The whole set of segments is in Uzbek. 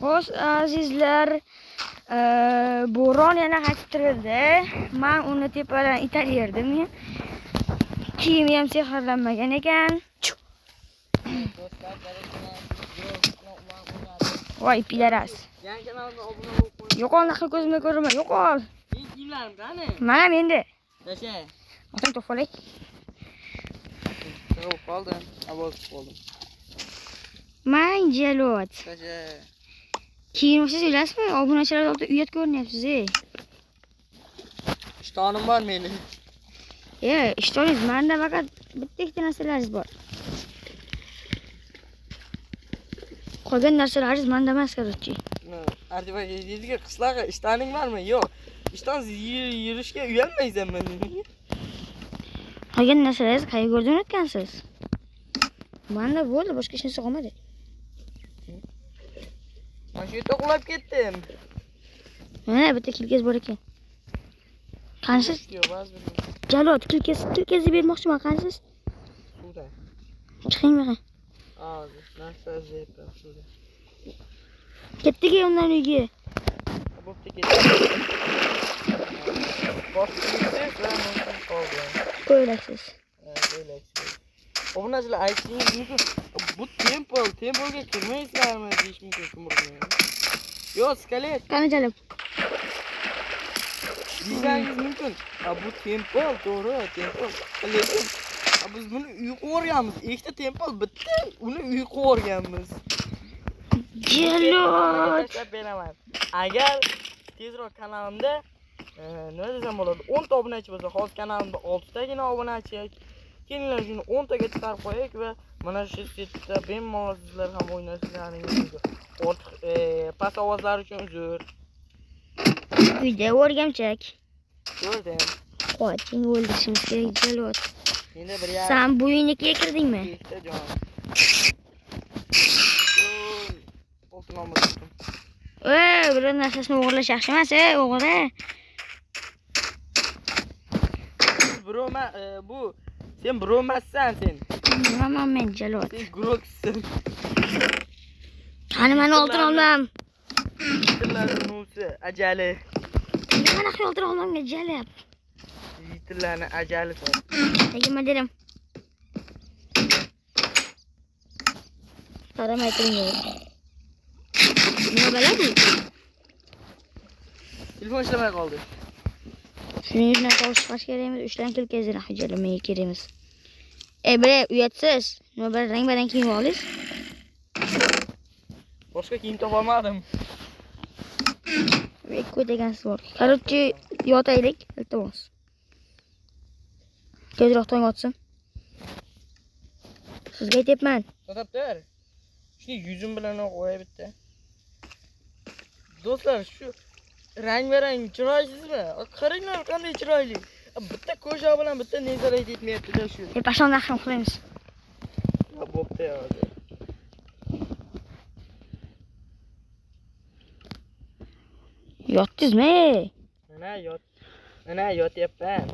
Xo'sh, azizlar, bo'ron yana qaytib turdi. Men uni tepadan itaverdim. Kiyimi ham sehrlanmagan ekan. Voy pilaras. Yangi kanalga obuna bo'lib qo'ying. Yo'qol, naql ko'zimga ko'rma, yo'qol. Men kiyimlarim qani? Mana menda. Dasha. Otang to'xtalay. Yo'q, qoldim. Ovoz qoldim. Men jalot. Dasha. Keyin siz bilasizmi? Obunachilar oldida uyat ko'rinyapsiz, ey. Ishtonim bor meni. Ishtoningiz menda faqat bitta narsalaringiz bor. Qolgan narsalaringiz menda emas, korotchi. Ardiba dediga qishlaga ishtoning bormi? Yo'q. Ishton yurishga uyalmaysanmi? Qolgan narsalaringiz qayerga o'tgansiz? Menda bo'ldi, boshqa hech narsa qolmadi. Men shu yerda uxlab ketdim. Mana bitta kilkaz bor ekan. Qansiz? Yo'q, ba'zi bir. Jalot, kilkazni bermoqchiman, qansiz? Suvda. Chiqing mana. Hozir, narsa zeypam suvda. Ketdik undan uyga. Bo'pti ketdim. Boshqa qoldi. Qo'ylaksiz. Qo'ylaksiz. Obunachilar aytishingiz mumkin. Bu tempolga kirmaysizlarmi deyish mumkin kimurni. Yo'q, skalet. Qani jalot. Deyishingiz mumkin. Bu tempol, to'g'ri, tempol. Lekin biz buni uyqu o'rganmiz. Ikkita tempol bitta, uni uyqu o'rganmiz. Jalot. Agar tezroq kanalimda nima desam bo'ladi, 10 ta obunachi bo'lsa, hozir kanalimda 6 tagina obunachi. Kelinglar shuni 10 taga chiqarib qo'yaylik va mana shu setda bemalol sizlar ham o'ynashingiz mumkin. Ortiq past ovozlar uchun uzr. Uyda o'rgamchak. Ko'rdim. Qo'ying o'ldirishimiz kerak, jalot. Endi bir yarim. Sen bu uynikiga kirdingmi? Bitta jon. Oltin olmadim. Bir narsasini o'g'irlash yaxshi emas, o'g'ri. Bu sen birovmassan sen. Nimaman men jalot. Sen guruhsan. Qani meni oltin olmam. Yitirlarning nusi ajali. Mana shu oltin olmamga jalab. Yitirlarning ajali sor. Tegima dedim. Qaramay turing. Nima bo'ladi? Telefon ishlamay qoldi. Shuning uchun qo'shib kerakmiz, 3 dan kilkazini hijolamay kerakmiz. Bre, uyatsiz. Nima bir rang-barang kiyim olingiz? Boshqa kiyim topa olmadim. Bekko degansiz bor. Korotchi, yotaylik, iltimos. Tezroq tong otsin. Sizga aytayapman. To'xtab shuni yuzim bilan qo'yay bitta. Do'stlar, shu rang-barang chiroysizmi? Qaranglar qanday chiroyli. Bitta ko'sha bilan bitta nezar aytmayapti-da shu. Pashonda ham qilamiz. Bo'pti hozir. Yotdingizmi? Mana yotyapman.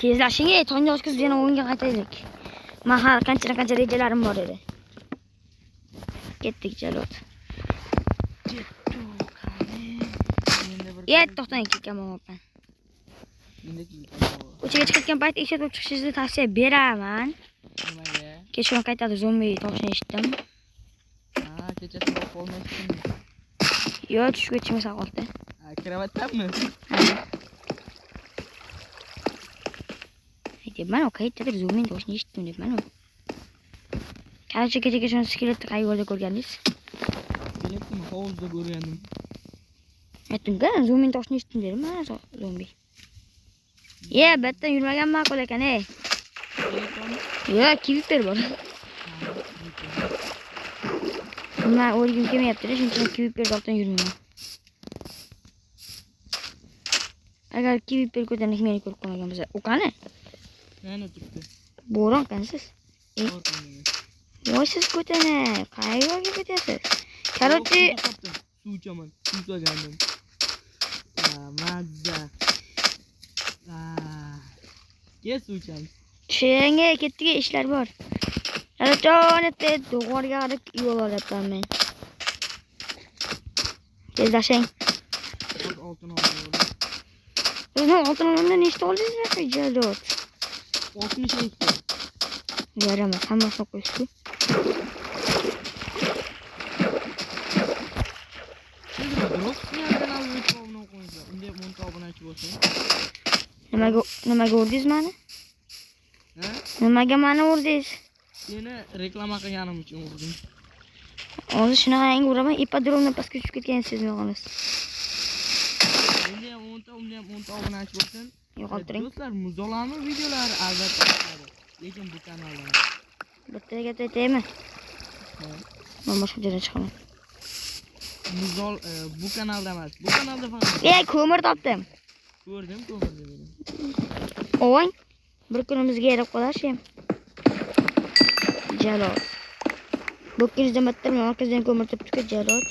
Tezlashing, tongga o'tkazib yana o'yinga qaytaylik. Men har qancha rejalarim bor edi. Ketdik jalot. To'xtang, kekamoqman. Ko'chaga chiqayotgan payt eshak olib chiqishingizni tavsiya beraman. Nimaga? Kechqurun qaytadi zombi tovushini eshitdim. Kechasi qolmaysizmi? Yo'q, tushga chiqmasa qoldi. Kiramatdanmi? Aytayapman, qayerdadir zombi tovushini eshitdim debman. Kecha shuni skeletni qayerda ko'rgandingiz? Skeletni hovuzda ko'rgandim. Aytdim-ku, zombi tovushini eshitdim dedim, mana zombi. Bitta yurmagan ma'qul ekan, Yo'q, kivipper bor. Men o'rgim kelmayapti, shuning uchun kivipper oltin yurmayman. Agar kivipper ko'tarib meni ko'rib qolmagan bo'lsa, u qani? Mana turibdi. Bo'ron qansiz? Voy siz ko'tana, qayerga ketyapsiz? Korotchi, suv ichaman, suv so'gandim. Mazza. Kes suv ichamiz. Tushanga ketdiga ishlar bor. Jon etdi, do'g'orga qarab yo'l olyapman men. Tezlashing. Hozir oltin oldim. O'zim oltin olganda nechta oldingiz jalot? 62. Yaramas, hammasini qo'yishku. Nimaga urdingiz meni? Ha? Nimaga meni urdingiz? Seni reklama qilganim uchun urdim. Hozir shunaqangi uraman, ipodromdan pastga tushib ketgansizmi xolos? Endi ham 10 ta obunachi bo'lsin. Yo'qoltiring. Do'stlar, Muzolami videolari albatta chiqadi. Lekin bu kanalda. Bitta gap aytaymi? Men boshqa joydan chiqaman. Muzol bu kanalda emas. Bu kanalda faqat Ko'mir topdim. ko'rdim ko'mirni dedim. O'ng. Bir kunimizga yarab qolarshim. Jalot. Bu kuningizdan battar men orqasidan ko'mir topib jalot.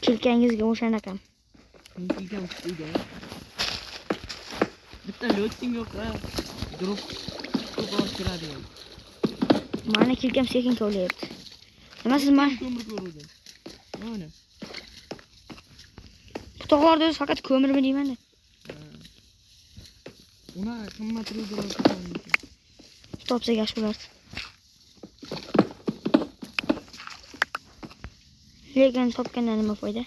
Kilkangizga o'shanaqam. Menga o'xshaydi. Bitta loting yo'q-a. Drop ko'proq kiradi. Mani kilkam sekin kovlayapti. Nima siz men ko'mir ko'ruvdim. Mana. bu tog'larda o'zi faqat ko'mirmi deyman-da. Una qimmatroq drop. Topsak yaxshi bo'lardi. Lekin topgandan nima foyda?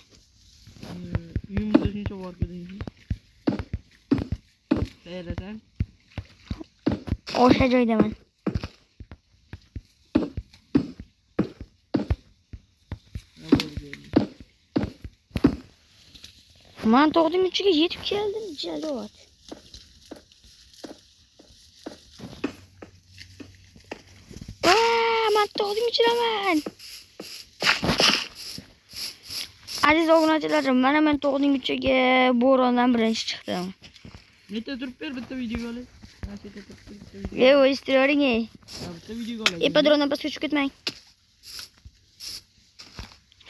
Uyimizda shuncha bor edingiz. Tayyorlasang. O'sha joydaman. Men tog'ning uchiga yetib keldim, jalot. Men tog'ning uchidaman. Aziz obunachilarim, mana men tog'ning uchiga bo'rondan birinchi chiqdim. Neta turib ber bitta videoga olay. O'yistirayotganing ey. Bitta videoga olay. Ipodromdan pastga tushib ketmang.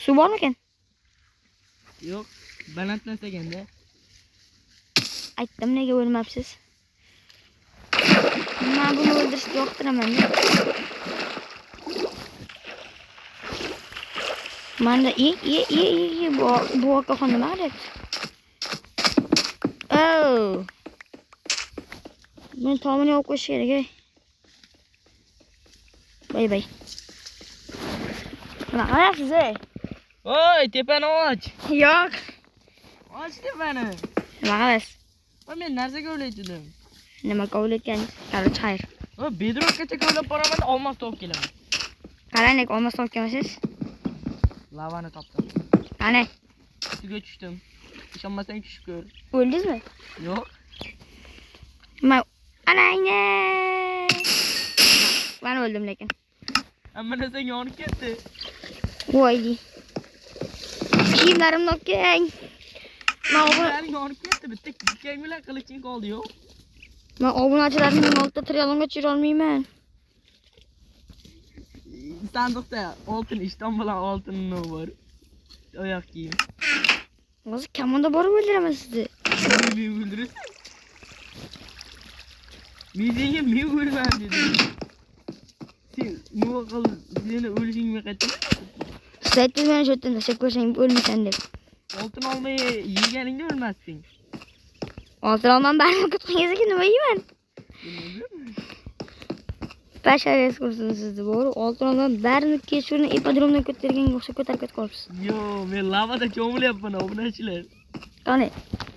Suv bormikan? Yo'q, balandlasaganda. Aytdim, nega o'lmabsiz? Men buni o'ldirishga yoqtiraman. Manda bu okaxon nima qilyapti? Men tomini olib qo'yish kerak ey. Bay. Nima qilyapsiz ey? Voy, tepani och. Yo'q. Och tepani. Nima qilyapsiz? Men narsaga o'ylaydim. Nima kovlayotganingiz? Qaror xayr. Bedrockgacha kovlab boraman, olmos topib kelaman. Qarang, olmos topganmisiz? Lavani topdim. Qani? Ustiga tushdim. Ishonmasang tushib ko'r. O'ldingizmi? Yo'q. Anangni. Men o'ldim lekin. Hamma narsa yonib ketdi. Voy. Kiyimlarimni olib keling. Men yonib ketdi. Bitta kiyim bilan qiliching qoldi-yu. Men obunachilarimning oldida trialonga chira olmayman. Sandiqda oltin ishton bilan oltin bor. Oyoq kiyim. Hozir kamonda borib o'ldiraman sizni. Meni o'ldirish. Men o'lman dedim. Sen nima qil? Seni o'lishingni qaytaman. Siz aytdingiz men shu yerdan tashlab ko'rsang o'lmaysan deb. Oltin olmay yeganingda o'lmasding. Oltin olmam baribir qutqingizdagi nima yeyman? Bashariyat kursin sizni bor. Oltin olmam barini kechurni ipodromdan ko'targanga o'xshab ko'tarib ketib qolibsiz. Yo, men lavada cho'milyapman, obunachilar. Qani?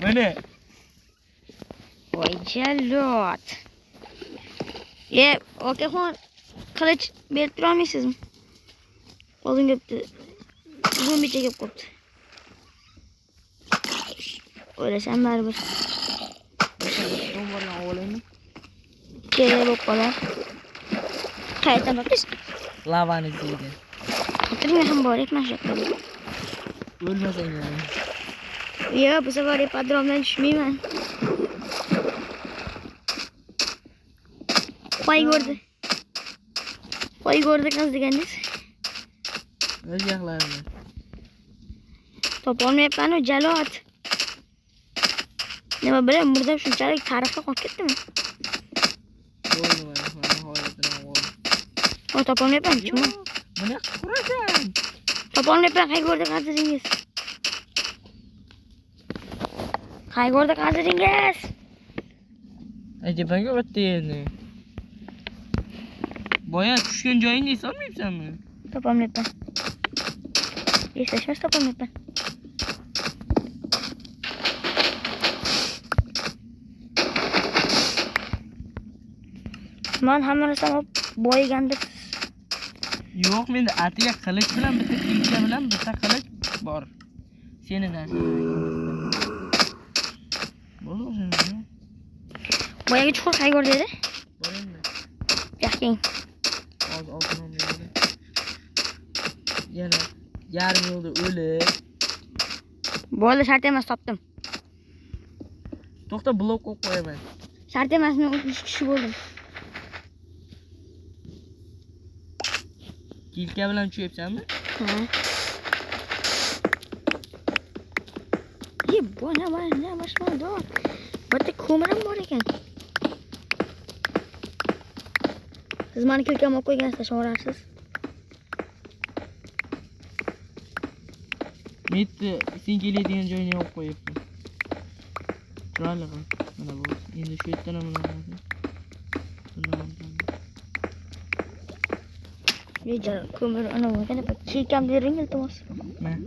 Mana. Voy jalot. Okaxon qilich berib tura olmaysizmi? Oldinga zombicha kelib qolibdi. O'ylasam baribir. Tomordan olaymi? Kerak bo'lib qolar. Qayerdan boqish? Lavani deydi. O'tiring ham boryapman shu yerda. O'lmasang ham. Yo'q, bu safar ipodromdan tushmayman. Qo'y ko'rdi qiz deganingiz. O'z yoqlarni. Topolmayapman-ku, jalot. Nima bilay, murdam shunchalik tarixga qolib ketdimi? Bo'ldi, nihoyatda bo'ldi. Topolmayapman, chunki Buni qurasan. Topolmayapman, qayg'urda qaziringiz. Qayg'urda qaziringiz. Ajabaga o'tdi endi. Boya tushgan joyingni esolmayapsanmi? Topolmayapman. Eslashmas topolmayapman. Men hamma narsani boyiganda Yo'q, menda atiga qilich bilan bitta tilka bilan bitta qilich bor. Seni narsa. Bo'ldi. boyagi chuqur qayg'ur dedi. Bor endi. Yaxking. Hozir oltinon dedi. Yana yarim yo'lda o'lib. Bo'ldi, shart emas, topdim. To'xta, blok qo'yib qo'yaman. Shart emas, men 3 kishi bo'ldim. Tilka bilan tushyapsanmi? Ha. Bana başmadı. Bitta ko'mirim bor ekan. Siz meni ko'kam olib qo'ygansiz, sho'rarsiz. Metti sen keladigan joyni olib qo'yibdi. Chiroyli qil. Mana bu. Endi shu yerdan ham mana. Reja ko'mir ana bo'lgan. Chekam bering iltimos. Mana.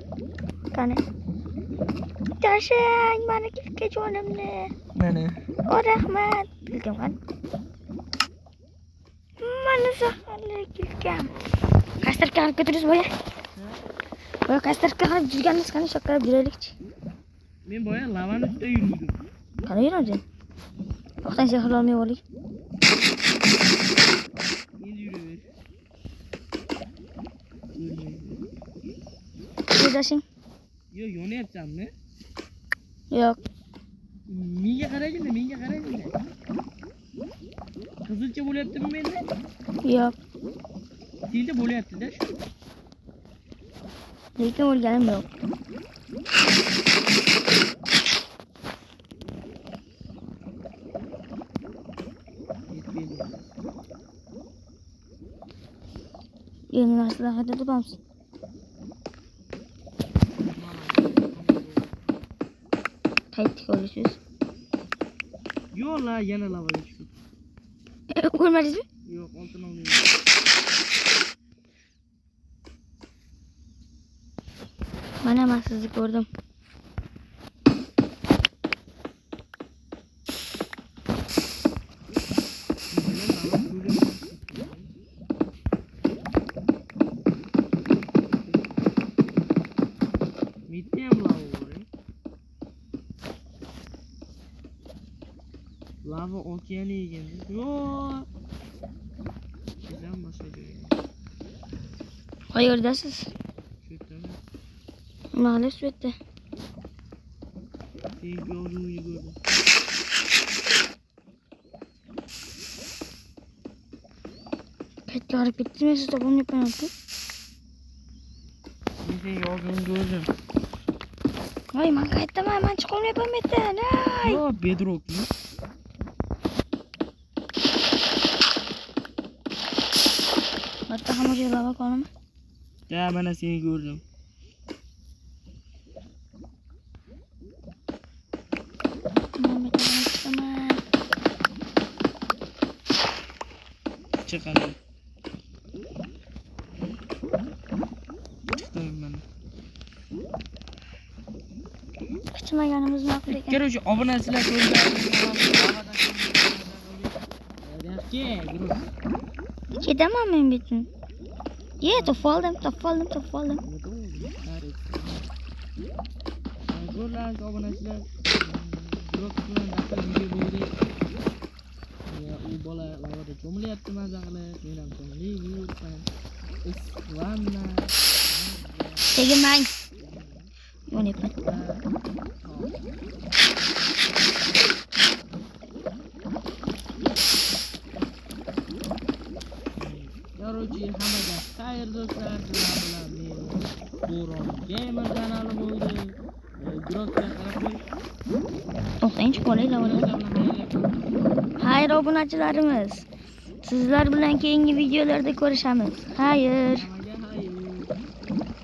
Qani. Tashang meni kelga jonimni. Mana. O rahmat. Kelgam qani. Mana saharli kelgam. Qasirga olib ketiriz boya. Boya qasirga olib jirganmiz qani shoqqa yuraylikchi. Men boya lavani ustida yurdim. Qani yurasan? Vaqtan sehr olmay oling. Endi yuraver. O'zashing. Yo, yonyapsanmi? Yo'q. Menga qaragin, menga qaragin. Qizilcha bo'lyaptimi menda? Yo'q. Senda bo'lyapti-da shu. Lekin o'lganim yo'q. Yeni narsalar hadi topamiz. Qaytdik olishimiz. Yo'q la, yana lavaga tushib. O'lmadingizmi? Yo'q, oltin olmayman. Mana men sizni ko'rdim. Lava okeani ekan. Yo'q. Sizdan boshqa joyga. Qayerdasiz? Shu yerda. Mana shu yerda. Sen yo'lingni ko'rdim. Qayerga olib ketdingiz, siz topolmayapman-ku. Men sen yo'lingni ko'rdim. Voy, men qayerdaman? Men chiqolmayapman bu yerdan. Ay! Yo, bedrockmi? Hatta hamma joy lava qolmi? Ya, mana seni ko'rdim. Chiqaman. Chiqdim mana. Chiqmaganimiz ma'qul ekan. Короче, obunachilar Ketaman men bitsin. Ye, topoldim. Ko'rlar obunachilar. Blok bilan daftar video bo'ldi. Ya, u bola lavada cho'milyapti maza qilib, men ham cho'milib yuribman. Islamna. Tegmang. Yo'nayapman. Короче, hammaga xayr do'stlar, sizlar bilan men Bo'ron Gamer kanali bo'ldi. Grokka qarab qo'y. To'xtang, qolay lavalar. Xayr obunachilarimiz. Sizlar bilan keyingi videolarda ko'rishamiz. Xayr.